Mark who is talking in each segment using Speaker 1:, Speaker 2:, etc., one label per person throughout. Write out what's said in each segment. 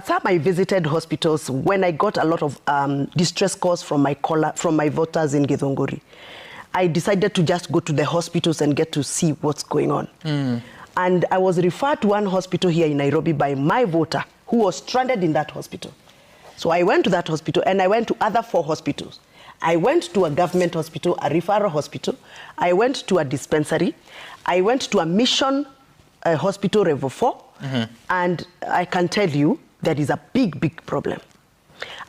Speaker 1: Some I visited hospitals when I got a lot of distress calls from my voters in Githunguri. I decided to just go to the hospitals and get to see what's going on. And I was referred to one hospital here in Nairobi by my voter who was stranded in that hospital. So I went to that hospital and I went to other 4 hospitals. I went to a government hospital, a referral hospital. I went to a dispensary. I went to a mission hospital level 4. And I can tell you there is a big, big problem.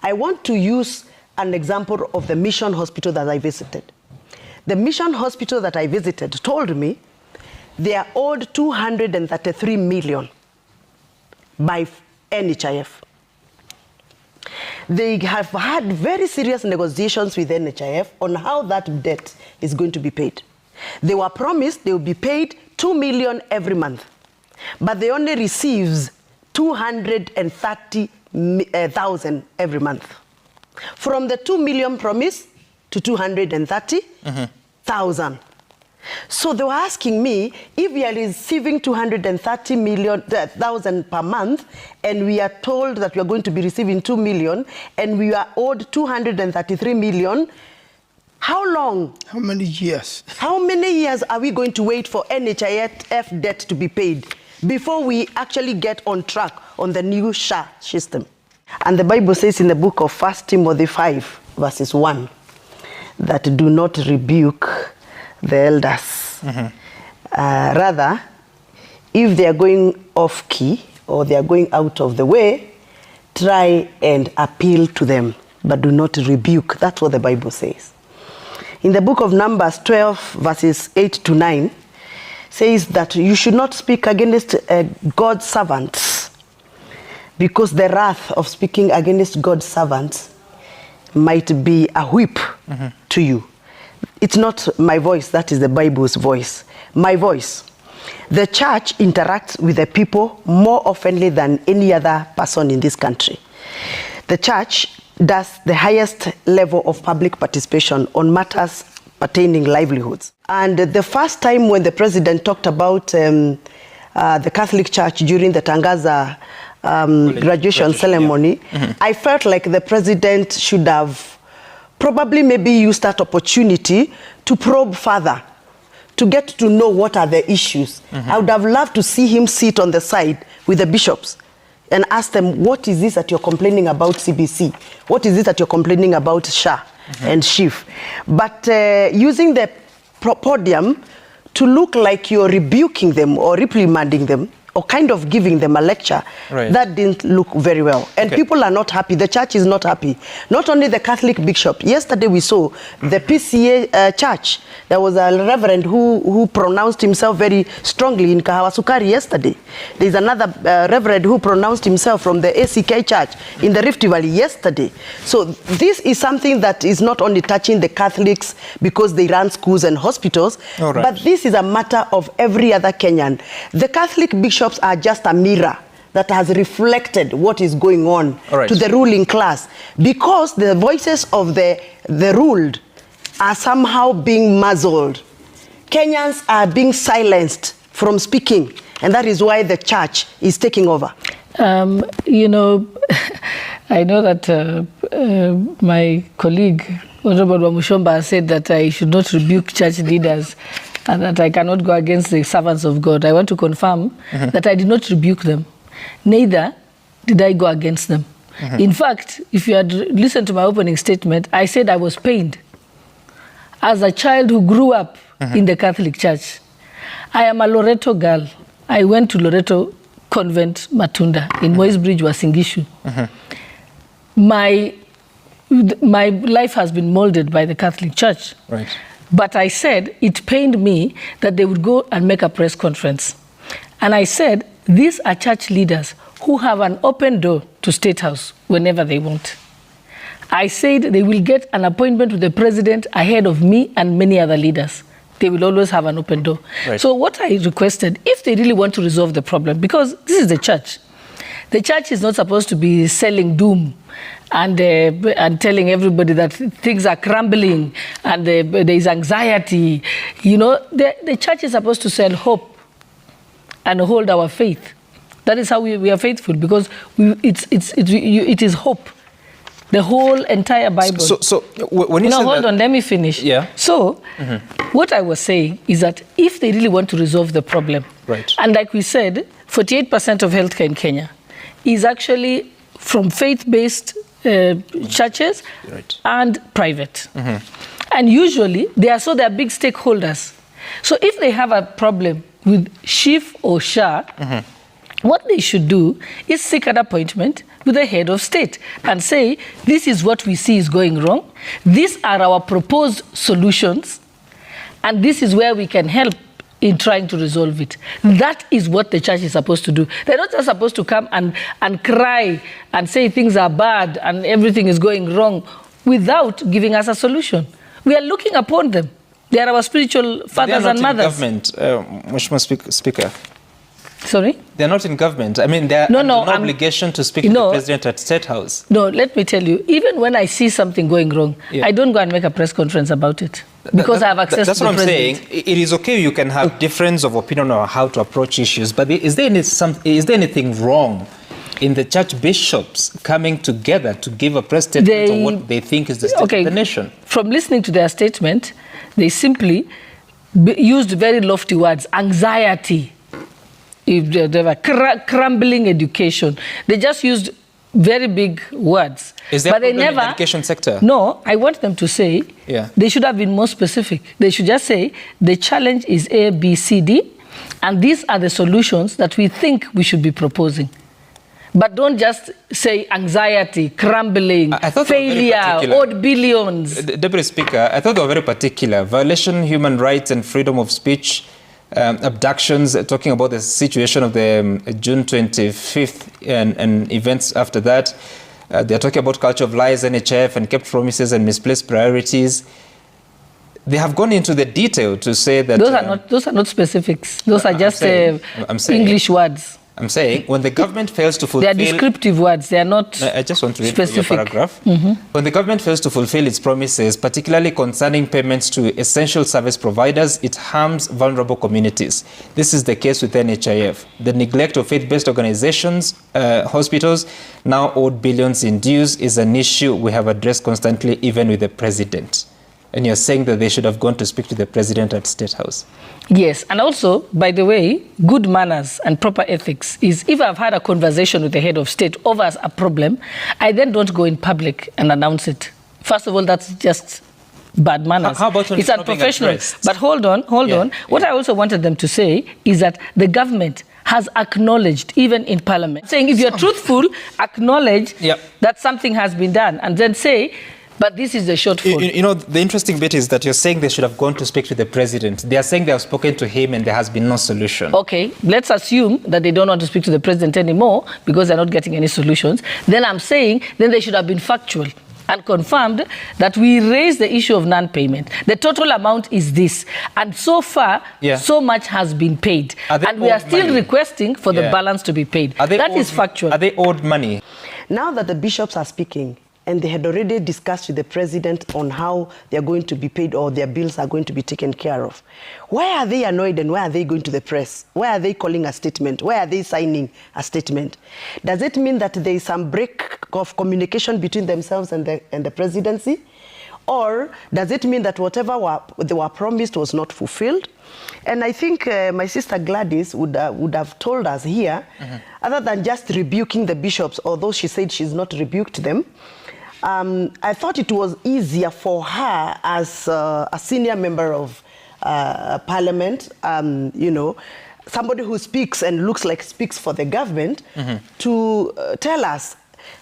Speaker 1: I want to use an example of the mission hospital that I visited. The mission hospital that I visited told me they are owed 233 million by NHIF. They have had very serious negotiations with NHIF on how that debt is going to be paid. They were promised they will be paid 2 million every month, but they only receives 230,000 every month. From the 2 million promise to 230,000. So they were asking me, if we are receiving 230,000 per month, and we are told that we are going to be receiving 2 million, and we are owed 233 million, how long?
Speaker 2: How many years?
Speaker 1: How many years are we going to wait for NHIF debt to be paid before we actually get on track on the new SHA system? And the Bible says in the book of 1 Timothy 5, verses 1, that do not rebuke the elders. Rather, if they are going off key or they are going out of the way, try and appeal to them, but do not rebuke. That's what the Bible says. In the book of Numbers 12, verses 8 to 9, says that you should not speak against God's servants, because the wrath of speaking against God's servants might be a whip to you. It's not my voice, that is the Bible's voice. My voice. The church interacts with the people more oftenly than any other person in this country. The church does the highest level of public participation on matters pertaining livelihoods. And the first time when the president talked about the Catholic Church during the Tangaza graduation ceremony, I felt like the president should have probably maybe used that opportunity to probe further, to get to know what are the issues. I would have loved to see him sit on the side with the bishops and ask them, what is this that you're complaining about CBC? What is this that you're complaining about SHA and SHIF? But using the podium to look like you're rebuking them or reprimanding them, or kind of giving them a lecture, that didn't look very well. And people are not happy. The church is not happy. Not only the Catholic bishop. Yesterday we saw the PCA church. There was a reverend who pronounced himself very strongly in Kahawasukari yesterday. There's another reverend who pronounced himself from the ACK church in the Rift Valley yesterday. So this is something that is not only touching the Catholics because they run schools and hospitals, but this is a matter of every other Kenyan. The Catholic bishop are just a mirror that has reflected what is going on to the ruling class, because the voices of the ruled are somehow being muzzled. Kenyans are being silenced from speaking, and that is why the church is taking over.
Speaker 3: You know, I know that my colleague, Honorable Wamushomba, said that I should not rebuke church leaders and that I cannot go against the servants of God. I want to confirm that I did not rebuke them. Neither did I go against them. In fact, if you had listened to my opening statement, I said I was pained. As a child who grew up in the Catholic Church, I am a Loreto girl. I went to Loreto Convent Matunda in Moy's Bridge, Wasingishu. My life has been molded by the Catholic Church. But I said it pained me that they would go and make a press conference. And I said, these are church leaders who have an open door to State House whenever they want. I said they will get an appointment with the president ahead of me and many other leaders. They will always have an open door. So what I requested, if they really want to resolve the problem, because this is the church is not supposed to be selling doom and telling everybody that things are crumbling and there is anxiety. You know, the church is supposed to sell hope and hold our faith That is how we are faithful, because it is hope. The whole entire Bible.
Speaker 2: So when you
Speaker 3: no,
Speaker 2: say
Speaker 3: hold
Speaker 2: that,
Speaker 3: on, let me finish.
Speaker 2: Yeah.
Speaker 3: So, what I was saying is that if they really want to resolve the problem,
Speaker 2: right.
Speaker 3: And like we said, 48% of healthcare in Kenya is actually from faith-based churches, right, and private. And usually, they are big stakeholders. So if they have a problem with SHIF or SHA, what they should do is seek an appointment with the head of state and say, this is what we see is going wrong. These are our proposed solutions. And this is where we can help in trying to resolve it. That is what the church is supposed to do. They're not just supposed to come and cry and say things are bad and everything is going wrong without giving us a solution. We are looking upon them. They are our spiritual fathers and mothers.
Speaker 2: They are not in government, Mheshimiwa Speaker.
Speaker 3: Sorry?
Speaker 2: They're not in government. I mean, they're no obligation to speak to the president at State House.
Speaker 3: No, let me tell you, even when I see something going wrong, I don't go and make a press conference about it because I have access to the president.
Speaker 2: That's what I'm saying. It is okay, you can have difference of opinion on how to approach issues, but is there anything wrong in the church bishops coming together to give a press statement on what they think is the state of the nation? From
Speaker 3: listening to their statement, they simply used very lofty words, anxiety. If they were crumbling education. They just used very big words.
Speaker 2: Is there a problem in the education sector?
Speaker 3: No, I want them to say, they should have been more specific. They should just say, the challenge is A, B, C, D, and these are the solutions that we think we should be proposing. But don't just say anxiety, crumbling, failure, odd billions.
Speaker 2: Deputy Speaker, I thought they were very particular. Violation, human rights and freedom of speech, abductions, talking about the situation of the June 25th and events after that. They're talking about culture of lies, NHIF, and kept promises and misplaced priorities. They have gone into the detail to say that...
Speaker 3: Those are not specifics. Those are just English words.
Speaker 2: I'm saying, when the government fails to fulfill...
Speaker 3: They are descriptive words, they are not
Speaker 2: I just want to read
Speaker 3: specific.
Speaker 2: Your paragraph. When the government fails to fulfill its promises, particularly concerning payments to essential service providers, it harms vulnerable communities. This is the case with NHIF. The neglect of faith-based organizations, hospitals, now owed billions in dues, is an issue we have addressed constantly, even with the president. And you're saying that they should have gone to speak to the president at State House.
Speaker 3: Yes, and also, by the way, good manners and proper ethics is if I've had a conversation with the head of state over a problem, I then don't go in public and announce it. First of all, that's just bad manners.
Speaker 2: How about
Speaker 3: it's unprofessional. But hold on. What I also wanted them to say is that the government has acknowledged, even in parliament, saying if you're truthful, acknowledge that something has been done, and then say, but this is the shortfall.
Speaker 2: You know, the interesting bit is that you're saying they should have gone to speak to the president. They are saying they have spoken to him and there has been no solution.
Speaker 3: Okay, let's assume that they don't want to speak to the president anymore because they're not getting any solutions. Then I'm saying, then they should have been factual and confirmed that we raised the issue of non-payment. The total amount is this. And so far, so much has been paid. And we are still requesting for the balance to be paid. That is factual.
Speaker 2: Are they owed money?
Speaker 1: Now that the bishops are speaking, and they had already discussed with the president on how they're going to be paid or their bills are going to be taken care of. Why are they annoyed and why are they going to the press? Why are they calling a statement? Why are they signing a statement? Does it mean that there is some break of communication between themselves and the presidency? Or does it mean that whatever they were promised was not fulfilled? And I think my sister Gladys would have told us here, other than just rebuking the bishops, although she said she's not rebuked them, I thought it was easier for her as a senior member of parliament, you know, somebody who speaks and looks like speaks for the government, to tell us,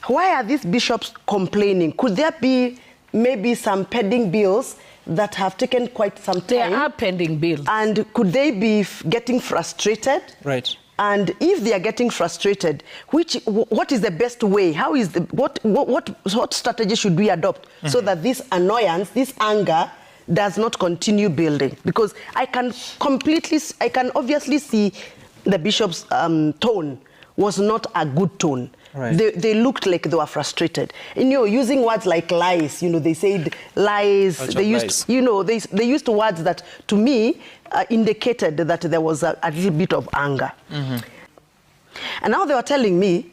Speaker 1: why are these bishops complaining? Could there be maybe some pending bills that have taken quite some time?
Speaker 3: There are pending bills.
Speaker 1: And could they be getting frustrated?
Speaker 2: Right.
Speaker 1: And if they are getting frustrated, what is the best way? How is what strategy should we adopt so that this annoyance, this anger, does not continue building? Because I can obviously see the bishop's tone was not a good tone. Right. They looked like they were frustrated. You know, using words like lies, you know, they said lies. They used, you know, they used words that, to me, indicated that there was a little bit of anger. And now they were telling me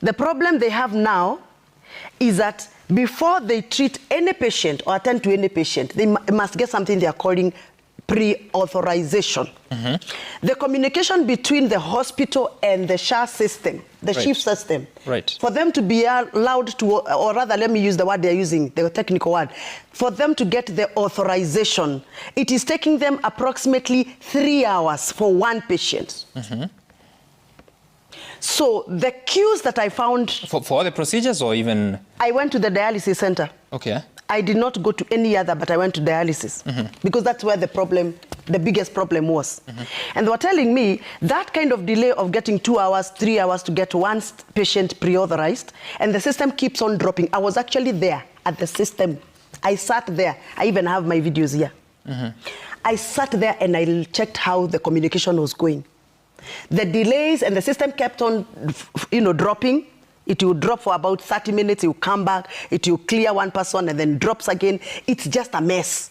Speaker 1: the problem they have now is that before they treat any patient or attend to any patient, they must get something they are calling pre-authorization. The communication between the hospital and the SHA system, the SHIF system, for them to be allowed to, or rather let me use the word they're using, the technical word, for them to get the authorization, it is taking them approximately 3 hours for one patient. So the queues that I found...
Speaker 2: For all the procedures or even...
Speaker 1: I went to the dialysis center.
Speaker 2: Okay.
Speaker 1: I did not go to any other, but I went to dialysis because that's where the problem, the biggest problem was. And they were telling me that kind of delay of getting 2 hours, 3 hours to get one patient pre-authorized, and the system keeps on dropping. I was actually there at the system. I sat there. I even have my videos here. I sat there and I checked how the communication was going. The delays and the system kept on, dropping. It will drop for about 30 minutes, it will come back, it will clear one person and then drops again. It's just a mess.